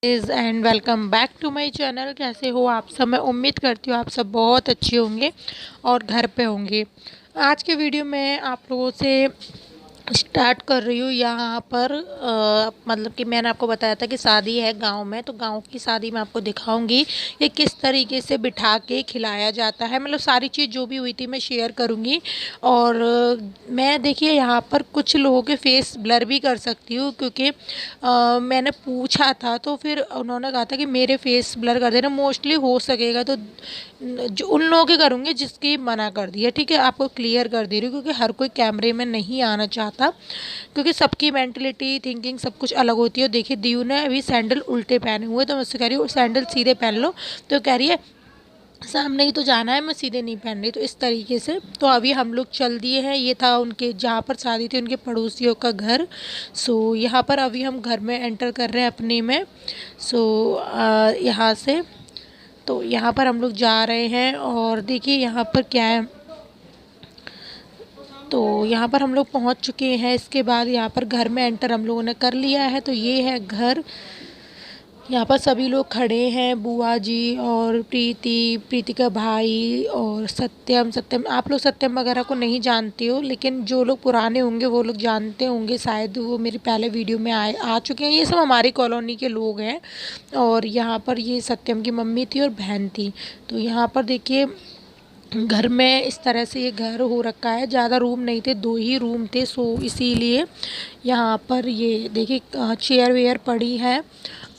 Is and welcome back to my channel. कैसे हो आप सब? मैं उम्मीद करती हूँ आप सब बहुत अच्छे होंगे और घर पे होंगे। आज के वीडियो में आप लोगों से स्टार्ट कर रही हूँ यहाँ पर मतलब कि मैंने आपको बताया था कि शादी है गांव में, तो गांव की शादी में आपको दिखाऊंगी ये किस तरीके से बिठा के खिलाया जाता है। मतलब सारी चीज़ जो भी हुई थी मैं शेयर करूँगी। और मैं देखिए यहाँ पर कुछ लोगों के फेस ब्लर भी कर सकती हूँ, क्योंकि मैंने पूछा था तो फिर उन्होंने कहा था कि मेरे फेस ब्लर कर देना। मोस्टली हो सकेगा तो जो उन लोगों के करूँगी जिसकी मना कर दिया, ठीक है। आपको क्लियर कर दे रही हूँ क्योंकि हर कोई कैमरे में नहीं आना चाहता, क्योंकि सबकी मेंटलिटी थिंकिंग सब कुछ अलग होती है। देखिए दीयू ने अभी सैंडल उल्टे पहने हुए, तो मैं उससे कह रही हूँ सैंडल सीधे पहन लो, तो कह रही है सामने ही तो जाना है, मैं सीधे नहीं पहन रही। तो इस तरीके से तो अभी हम लोग चल दिए हैं। ये था उनके जहाँ पर शादी थी उनके पड़ोसियों का घर। सो यहाँ पर अभी हम घर में एंटर कर रहे हैं अपने में। सो यहाँ से तो यहाँ पर हम लोग जा रहे हैं और देखिए यहाँ पर क्या है। तो यहाँ पर हम लोग पहुँच चुके हैं। इसके बाद यहाँ पर घर में एंटर हम लोगों ने कर लिया है। तो ये है घर। यहाँ पर सभी लोग खड़े हैं, बुआ जी और प्रीति का भाई और सत्यम। आप लोग सत्यम वगैरह को नहीं जानते हो, लेकिन जो लोग पुराने होंगे वो लोग जानते होंगे, शायद वो मेरे पहले वीडियो में आ चुके हैं। ये सब हमारी कॉलोनी के लोग हैं। और यहाँ पर ये सत्यम की मम्मी थी और बहन थी। तो यहाँ पर देखिए घर में इस तरह से ये घर हो रखा है। ज़्यादा रूम नहीं थे, 2 ही रूम थे, सो इसीलिए यहाँ पर ये देखिए चेयर वेयर पड़ी है।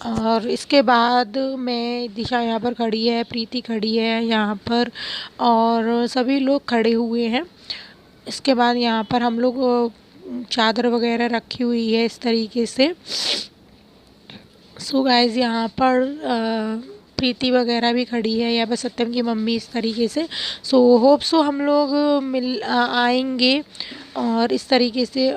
और इसके बाद मैं दिशा यहाँ पर खड़ी है, प्रीति खड़ी है यहाँ पर और सभी लोग खड़े हुए हैं। इसके बाद यहाँ पर हम लोग चादर वगैरह रखी हुई है इस तरीके से। सो गाइस यहाँ पर प्रीति वगैरह भी खड़ी है, यहाँ पर सत्यम की मम्मी इस तरीके से। सो होप सो हम लोग आएंगे। और इस तरीके से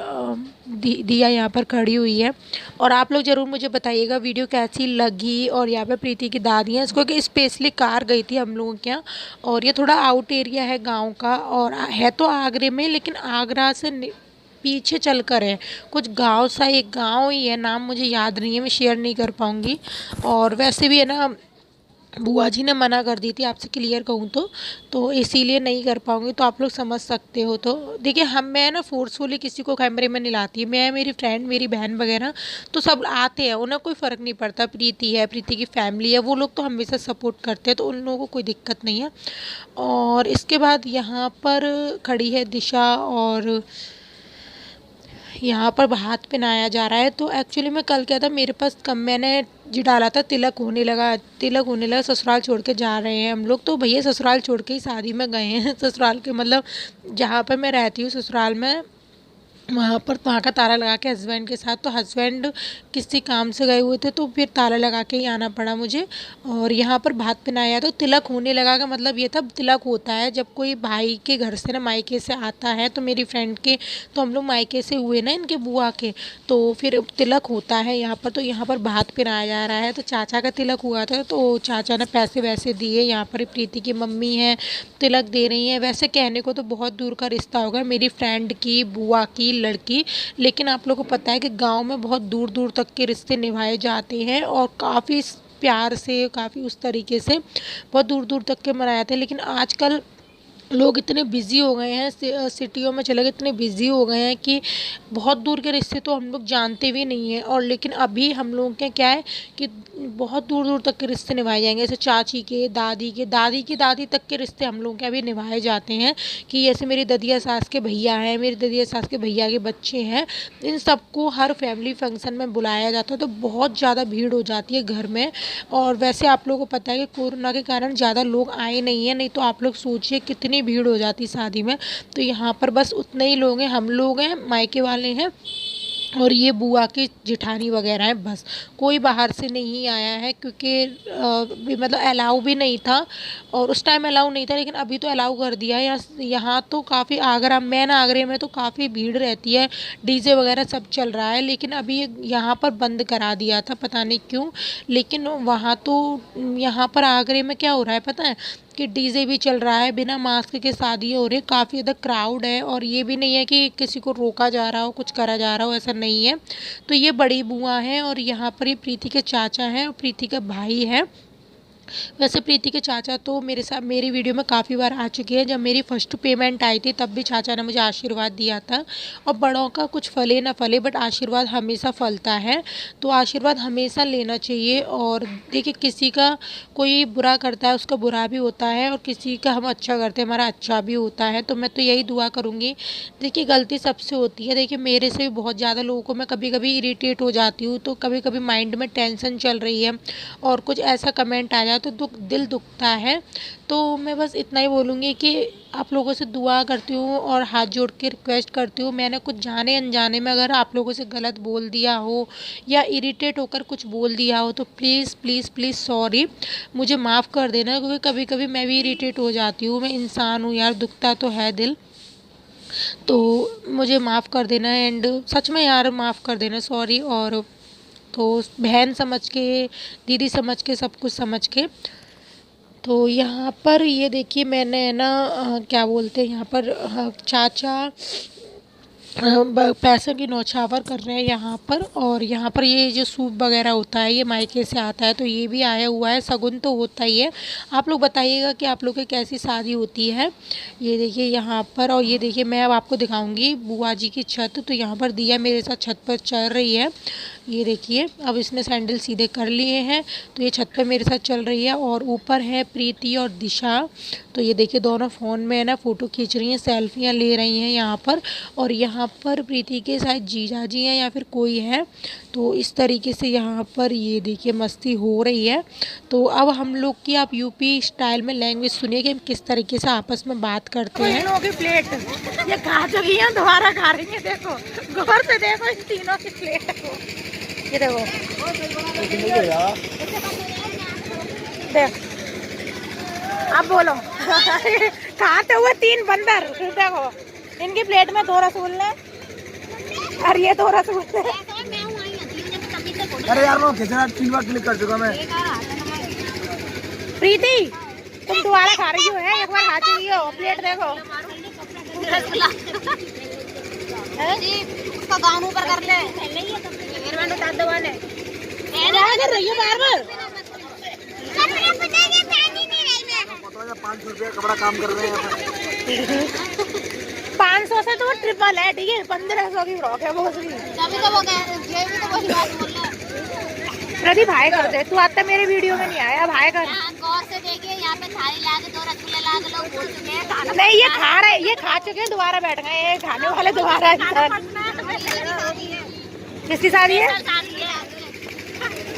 दिया यहाँ पर खड़ी हुई है। और आप लोग ज़रूर मुझे बताइएगा वीडियो कैसी लगी। और यहाँ पे प्रीति की दादी हैं, इसको कि स्पेशली कार गई थी हम लोगों के यहाँ। और ये थोड़ा आउट एरिया है गांव का, और है तो आगरे में, लेकिन आगरा से पीछे चलकर है। कुछ गांव सा, एक गांव ही है, नाम मुझे याद नहीं है, मैं शेयर नहीं कर पाऊँगी। और वैसे भी है ना, बुआ जी ने मना कर दी थी, आपसे क्लियर कहूँ तो इसीलिए नहीं कर पाऊँगी, तो आप लोग समझ सकते हो। तो देखिए मैं ना फोर्सफुली किसी को कैमरे में नहीं लाती। मैं, मेरी फ्रेंड, मेरी बहन वगैरह तो सब आते हैं, उन्हें कोई फ़र्क नहीं पड़ता। प्रीति है, प्रीति की फैमिली है, वो लोग तो हमेशा सपोर्ट करते हैं, तो उन लोगों को कोई दिक्कत नहीं है। और इसके बाद यहाँ पर खड़ी है दिशा और यहाँ पर हाथ पहनाया जा रहा है। तो एक्चुअली में कल क्या था, मेरे पास कम मैंने जी डाला था, तिलक होने लगा। ससुराल छोड़ के जा रहे हैं हम लोग, तो भैया ससुराल छोड़ के ही शादी में गए हैं। ससुराल के मतलब जहाँ पर मैं रहती हूँ ससुराल में, वहाँ का ताला लगा के हस्बैंड के साथ, तो हस्बैंड किसी काम से गए हुए थे, तो फिर ताला लगा के ही आना पड़ा मुझे। और यहाँ पर भात पहनाया, तो तिलक होने लगा का मतलब ये था, तिलक होता है जब कोई भाई के घर से ना मायके से आता है। तो मेरी फ्रेंड के, तो हम लोग मायके से हुए ना इनके बुआ के, तो फिर तिलक होता है यहाँ पर। तो यहाँ पर भात पहनाया जा रहा है। तो चाचा का तिलक हुआ था, तो चाचा ने पैसे वैसे दिए। यहाँ पर प्रीति की मम्मी है, तिलक दे रही हैं। वैसे कहने को तो बहुत दूर का रिश्ता होगा, मेरी फ्रेंड की बुआ की लड़की, लेकिन आप लोगों को पता है कि गांव में बहुत दूर दूर तक के रिश्ते निभाए जाते हैं और काफ़ी प्यार से, काफ़ी उस तरीके से बहुत दूर दूर तक के मनाए जाते हैं। लेकिन आजकल लोग इतने बिज़ी हो गए हैं, सिटियों में चले गए, इतने बिज़ी हो गए हैं कि बहुत दूर के रिश्ते तो हम लोग जानते भी नहीं हैं। और लेकिन अभी हम लोगों के क्या है कि बहुत दूर दूर तक के रिश्ते निभाए जाएंगे, जैसे चाची के, दादी के, दादी की दादी तक के रिश्ते हम लोगों के अभी निभाए जाते हैं। कि जैसे मेरी ददिया सास के भैया हैं, मेरी ददिया सास के भैया के बच्चे हैं, इन सबको हर फैमिली फंक्शन में बुलाया जाता है। तो बहुत ज़्यादा भीड़ हो जाती है घर में। और वैसे आप लोगों को पता है कि कोरोना के कारण ज़्यादा लोग आए नहीं हैं, नहीं तो आप लोग सोचिए कितनी भीड़ हो जाती शादी में। तो यहाँ पर बस उतने ही लोग हैं, हम लोग हैं, मायके वाले हैं और ये बुआ की जिठानी वगैरह है, बस कोई बाहर से नहीं आया है। क्योंकि मतलब अलाउ भी नहीं था, और उस टाइम अलाउ नहीं था, लेकिन अभी तो अलाउ कर दिया है। यहाँ तो काफ़ी आगरा मेन आगरे में तो काफ़ी भीड़ रहती है, डीजे वगैरह सब चल रहा है। लेकिन अभी यहाँ पर बंद करा दिया था, पता नहीं क्यों। लेकिन वहाँ तो यहाँ पर आगरे में क्या हो रहा है पता है, कि डीजे भी चल रहा है, बिना मास्क के शादी हो रही है, काफ़ी ज़्यादा क्राउड है। और ये भी नहीं है कि किसी को रोका जा रहा हो, कुछ करा जा रहा हो, ऐसा नहीं है। तो ये बड़ी बुआ हैं और यहाँ पर ये प्रीति के चाचा हैं और प्रीति का भाई है। वैसे प्रीति के चाचा तो मेरे साथ मेरी वीडियो में काफ़ी बार आ चुके हैं। जब मेरी फर्स्ट पेमेंट आई थी तब भी चाचा ने मुझे आशीर्वाद दिया था। और बड़ों का कुछ फले ना फले, बट आशीर्वाद हमेशा फलता है, तो आशीर्वाद हमेशा लेना चाहिए। और देखिए, किसी का कोई बुरा करता है उसका बुरा भी होता है, और किसी का हम अच्छा करते हैं हमारा अच्छा भी होता है। तो मैं तो यही दुआ करूँगी। देखिए, गलती सबसे होती है। देखिए, मेरे से भी बहुत ज़्यादा लोगों को मैं कभी कभी इरीटेट हो जाती हूँ, तो कभी कभी माइंड में टेंशन चल रही है और कुछ ऐसा कमेंट आ जाए तो दिल दुखता है। तो मैं बस इतना ही बोलूँगी कि आप लोगों से दुआ करती हूँ और हाथ जोड़ के रिक्वेस्ट करती हूँ, मैंने कुछ जाने अनजाने में अगर आप लोगों से गलत बोल दिया हो या इरिटेट होकर कुछ बोल दिया हो तो प्लीज़ प्लीज़ प्लीज़ सॉरी, मुझे माफ़ कर देना। क्योंकि कभी कभी मैं भी इरिटेट हो जाती हूँ, मैं इंसान हूँ यार, दुखता तो है दिल। तो मुझे माफ़ कर देना, एंड सच में यार माफ़ कर देना, सॉरी। और तो बहन समझ के, दीदी समझ के, सब कुछ समझ के। तो यहाँ पर ये देखिए, मैंने है ना क्या बोलते हैं, यहाँ पर चाचा पैसे की नौछावर कर रहे हैं यहाँ पर। और यहाँ पर ये जो सूप वगैरह होता है ये मायके से आता है, तो ये भी आया हुआ है। शगुन तो होता ही है। आप लोग बताइएगा कि आप लोग की कैसी शादी होती है। ये देखिए यहाँ पर, और ये देखिए मैं अब आपको दिखाऊंगी बुआ जी की छत। तो यहाँ पर दिया मेरे साथ छत पर चढ़ रही है। ये देखिए, अब इसने सैंडल सीधे कर लिए हैं, तो ये छत पर मेरे साथ चल रही है। और ऊपर है प्रीति और दिशा। तो ये देखिए, दोनों फ़ोन में है ना फ़ोटो खींच रही हैं, सेल्फियाँ ले रही हैं यहाँ पर। और यहाँ पर प्रीति के शायद जीजा जी हैं या फिर कोई है। तो इस तरीके से यहाँ पर ये देखिए मस्ती हो रही है। तो अब हम लोग की आप यूपी स्टाइल में लैंग्वेज सुनिए कि हम किस तरीके से आपस में बात करते हैं। इन लोगों की प्लेट ये खा चुकी है, दोबारा खा रही है। देखो गौर से देखो इन तीनों की प्लेट को, ये देखो देख, अब बोलो खाते हुए तीन बंदर। देखो इनकी प्लेट में 2 रसगुल्ले और ये 2 रसगुल्ले। अरे यार वो खिचड़ा 3 बार क्लिक कर चुका मैं। प्रीति तुम दोबारा खा रही हो, है एक बार खा चुकी हो, प्लेट देखो। उसका गाउन ऊपर कर ले, कर रही हो बार बार। 500 रुपया कपड़ा काम कर रहे हैं। 500 से तो ट्रिपल है, ठीक है 1500 की फ्रॉक है वो उसकी। तभी तो वो ये भी तो वही बात बोल रहा है। प्रदीप हाय कर दे, तू आता मेरे वीडियो में नहीं आया, अब हाय कर। गौर से देखिए, यहाँ पे थाली ला के 2 रसगुल्ले ला के लोग बोल चुके हैं खाना नहीं, ये खा रहे, ये खा चुके हैं, दोबारा बैठ गए, ये खाने वाले दोबारा इंसान। किसकी शादी है?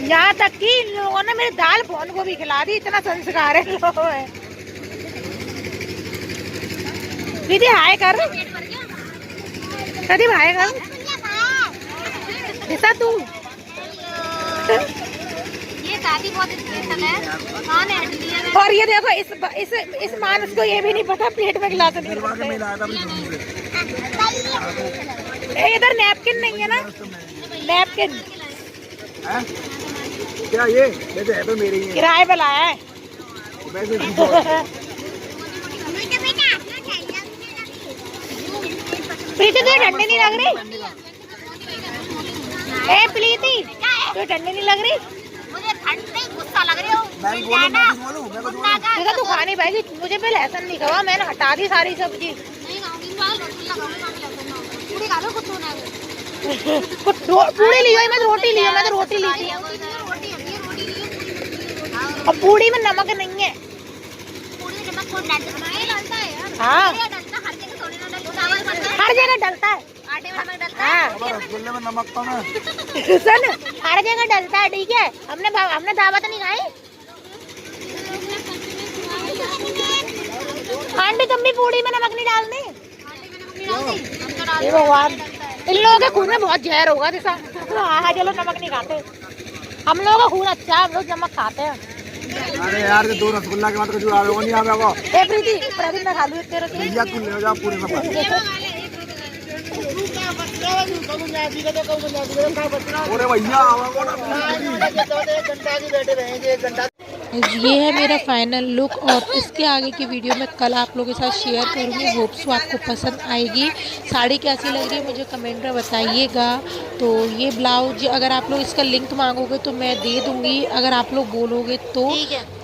यहाँ तक कि इन लोगों ने मेरे दाल फोन को भी खिला दी, इतना संस्कार है लोगों में। दीदी हाय कर, प्रदीप हाय कर, दिशा तू। ये शादी बहुत स्पेशल है, कौन है हड्डी? और ये देखो इस मानस को ये भी नहीं पता प्लेट में गिलास नहीं है। इधर नैपकिन नहीं है ना, नैपकिन क्या ये है तो मेरे ही है, किराए पे लाया है। प्रीति तुझे ठंडी नहीं लग रही? ए प्रीति तुझे ठंडी नहीं लग रही? मुझे ठंड नहीं, गुस्सा लग रही हो। मैं बोलूं तू खा नहीं पाएगी, मुझे पहले लहसुन नहीं खावा, मैंने हटा दी सारी सब्जी। नहीं खाऊंगी, रसगुल्ला खाऊंगी, पूरी खा लो, कुछ होना है। पूड़ी ली, मैं रोटी ली, मैं तो रोटी ली थी। और पूड़ी में नमक नहीं है। हाँ हर जगह डलता है, रसगुल्ले में नमक तो ना सुन, हर जगह डलता है, ठीक है। हमने दावत नहीं खाई। आंटी तुम भी पूड़ी में नमक नहीं डालनी? हे भगवान, इन लोगों के खून में बहुत जहर होगा दिशा। हाँ चलो नमक नहीं खाते, हम लोगों का खून अच्छा है, हम लोग नमक खाते हैं। अरे यार 2 रसगुल्ला के बाद कुछ नहीं आ रहा। प्रीति प्रदीप मैं खा लूँ तेरे से? ले जाओ पूरे सब। अरे भैया 1 घंटा की बैठे रहेंगे, 1 घंटा। ये है मेरा फाइनल लुक और इसके आगे की वीडियो मैं कल आप लोगों के साथ शेयर करूँगी। होप सो आपको पसंद आएगी। साड़ी कैसी लग रही है मुझे कमेंट में बताइएगा। तो ये ब्लाउज अगर आप लोग इसका लिंक मांगोगे तो मैं दे दूँगी, अगर आप लोग बोलोगे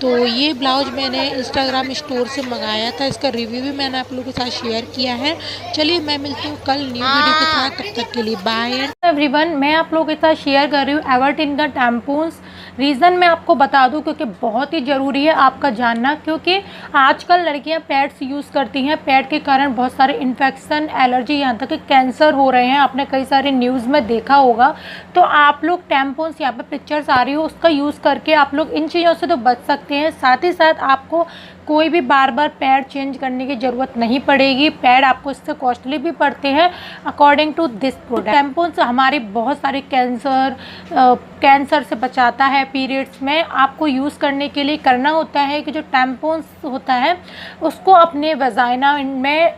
तो ये ब्लाउज मैंने इंस्टाग्राम स्टोर से मंगाया था। इसका रिव्यू भी मैंने आप लोगों के साथ शेयर किया है। चलिए मैं मिलती हूँ कल न्यू वीडियो के साथ, तब तक के लिए बाय। एवरीवन, मैं आप लोगों के साथ शेयर कर रही हूँ एवर्टिन का टैम्पून्स। रीज़न मैं आपको बता दूं क्योंकि बहुत ही ज़रूरी है आपका जानना, क्योंकि आजकल लड़कियां पैड्स यूज़ करती हैं। पैड के कारण बहुत सारे इन्फेक्शन, एलर्जी, यहाँ तक कि कैंसर हो रहे हैं। आपने कई सारे न्यूज़ में देखा होगा। तो आप लोग टैम्पून्स, यहाँ पे पिक्चर्स आ रही हो, उसका यूज़ करके आप लोग इन चीज़ों से तो बच सकते हैं। साथ ही साथ आपको कोई भी बार बार पैड चेंज करने की ज़रूरत नहीं पड़ेगी। पैड आपको इससे कॉस्टली भी पड़ते हैं according to this product. Tampons हमारे बहुत सारे कैंसर से बचाता है। पीरियड्स में आपको यूज़ करने के लिए करना होता है कि जो टैम्पून्स होता है उसको अपने वजाइना में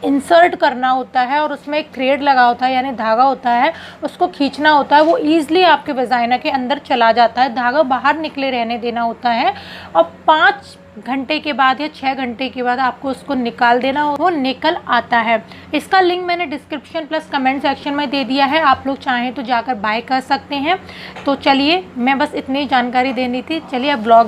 इंसर्ट करना होता है और उसमें एक थ्रेड लगा होता है, यानी धागा होता है, उसको खींचना होता है। वो ईज़िली आपके वजाइना के अंदर चला जाता है। धागा बाहर निकले रहने देना होता है और 5 घंटे के बाद या 6 घंटे के बाद आपको उसको निकाल देना, वो निकल आता है। इसका लिंक मैंने डिस्क्रिप्शन प्लस कमेंट सेक्शन में दे दिया है। आप लोग चाहें तो जाकर बाय कर सकते हैं। तो चलिए, मैं बस इतनी जानकारी देनी थी। चलिए अब ब्लॉग